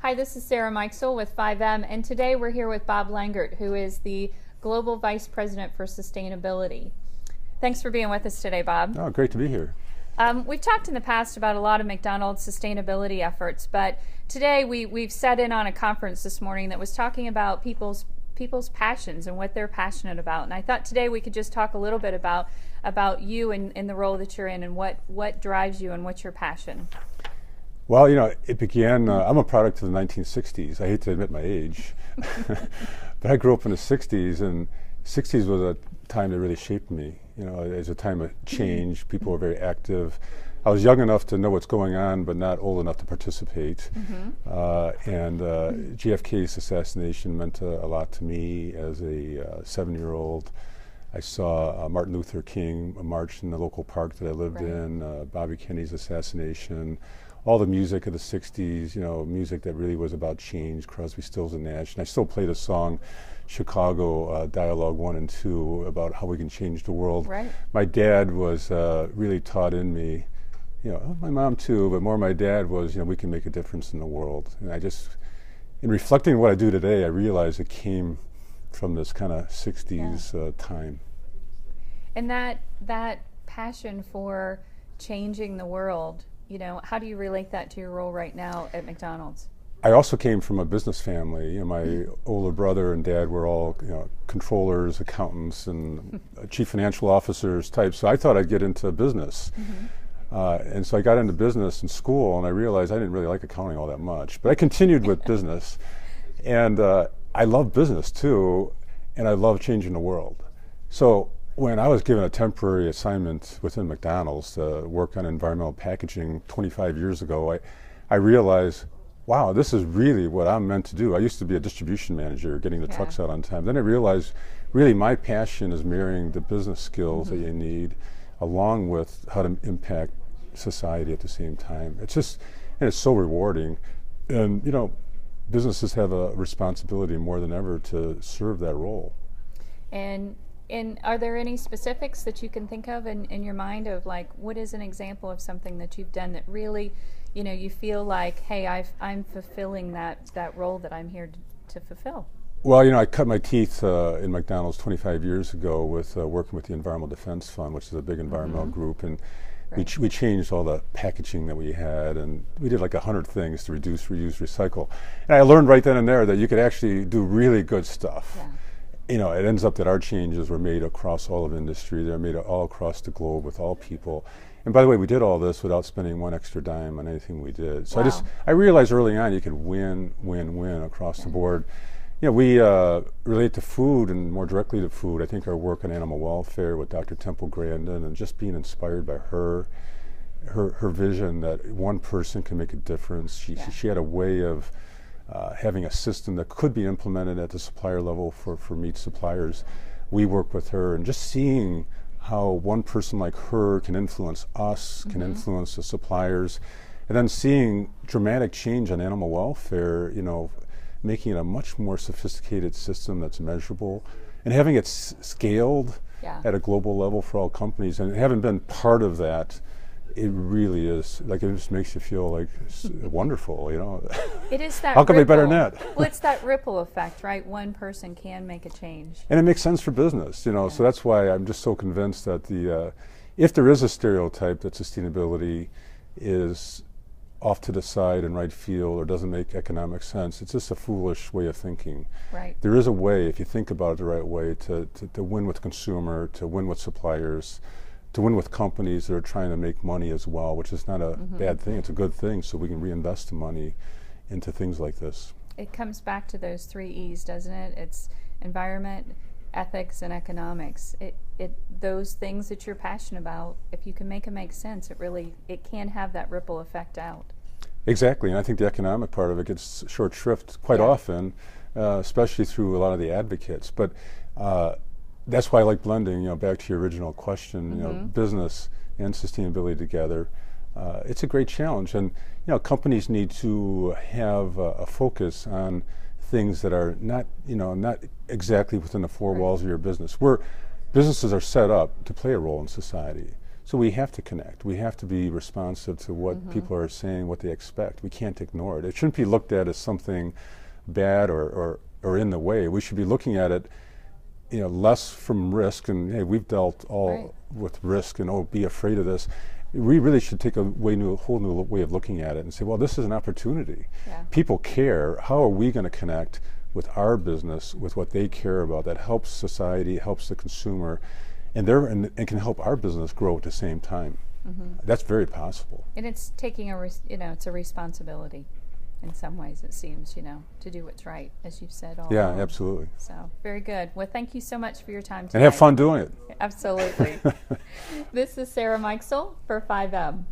Hi, this is Sarah Mikesell with 5M, and today we're here with Bob Langert, who is the Global Vice President for Sustainability. Thanks for being with us today, Bob. Oh, great to be here. We've talked in the past about a lot of McDonald's sustainability efforts, but today we've sat in on a conference this morning that was talking about people's passions and what they're passionate about. And I thought today we could just talk a little bit about you and the role that you're in and what drives you and what's your passion. Well, it began, I'm a product of the 1960s. I hate to admit my age, but I grew up in the 60s, and 60s was a time that really shaped me. As a time of change, people were very active. I was young enough to know what's going on, but not old enough to participate. And JFK's assassination meant a lot to me as a 7-year-old. I saw Martin Luther King march in the local park that I lived in, Bobby Kennedy's assassination, all the music of the 60s, music that really was about change, Crosby, Stills and Nash. And I still play the song Chicago Dialogue 1 and 2 about how we can change the world. Right. My dad was really taught in me, my mom too, but more my dad was, we can make a difference in the world. And in reflecting on what I do today, I realized it came from this kind of 60s time. And that passion for changing the world, how do you relate that to your role right now at McDonald's? I also came from a business family. My older brother and dad were all controllers, accountants, and chief financial officers type. So I thought I'd get into business. And so I got into business in school, and I realized I didn't really like accounting all that much. But I continued with business. And I love business too, and I love changing the world. So when I was given a temporary assignment within McDonald's to work on environmental packaging 25 years ago, I realized, wow, this is really what I'm meant to do. I used to be a distribution manager, getting the trucks out on time. Then I realized, really, my passion is marrying the business skills that you need, along with how to impact society at the same time. And it's so rewarding. And, businesses have a responsibility more than ever to serve that role. And are there any specifics that you can think of in your mind of, like, what is an example of something that you've done that really, you feel like, hey, I'm fulfilling that role that I'm here to fulfill? Well, I cut my teeth in McDonald's 25 years ago with working with the Environmental Defense Fund, which is a big environmental group, and we changed all the packaging that we had, and we did like 100 things to reduce, reuse, recycle. And I learned right then and there that you could actually do really good stuff. Yeah. It ends up that our changes were made across all of industry. They're made all across the globe with all people. And by the way, we did all this without spending one extra dime on anything we did. So I realized early on you could win, win, win across the board. We relate to food and more directly to food. I think our work on animal welfare with Dr. Temple Grandin and just being inspired by her vision that one person can make a difference. She had a way of having a system that could be implemented at the supplier level for meat suppliers. We work with her, and just seeing how one person like her can influence us, can influence the suppliers, and then seeing dramatic change on animal welfare, making it a much more sophisticated system that's measurable, and having it scaled at a global level for all companies. And having been part of that, it really is, it just makes you feel like wonderful, It is that How come they better than that? Well, it's that ripple effect, right? One person can make a change. And it makes sense for business, so that's why I'm just so convinced that if there is a stereotype that sustainability is off to the side in right field or doesn't make economic sense, it's just a foolish way of thinking. Right. There is a way, if you think about it the right way, to win with consumer, to win with suppliers, to win with companies that are trying to make money as well, which is not a bad thing. It's a good thing, so we can reinvest the money into things like this. It comes back to those 3 E's, doesn't it? It's environment, ethics, and economics. Those things that you're passionate about, if you can make them make sense, it can have that ripple effect out. Exactly, and I think the economic part of it gets short shrift quite often, especially through a lot of the advocates. But that's why I like blending, back to your original question, business and sustainability together. It's a great challenge, and companies need to have a focus on things that are not exactly within the four walls of your business. Businesses are set up to play a role in society. So we have to connect. We have to be responsive to what people are saying, what they expect. We can't ignore it. It shouldn't be looked at as something bad or in the way. We should be looking at it, less from risk, and hey, we've dealt all with risk, and be afraid of this. We really should take a whole new way of looking at it and say, well, this is an opportunity. Yeah. People care. How are we going to connect with our business, with what they care about, that helps society, helps the consumer, and can help our business grow at the same time? That's very possible. And it's taking it's a responsibility. In some ways, it seems, to do what's right, as you've said all Yeah, along. absolutely. So, very good. Well, thank you so much for your time today. And have fun doing it. Absolutely. This is Sarah Mikesell for 5M.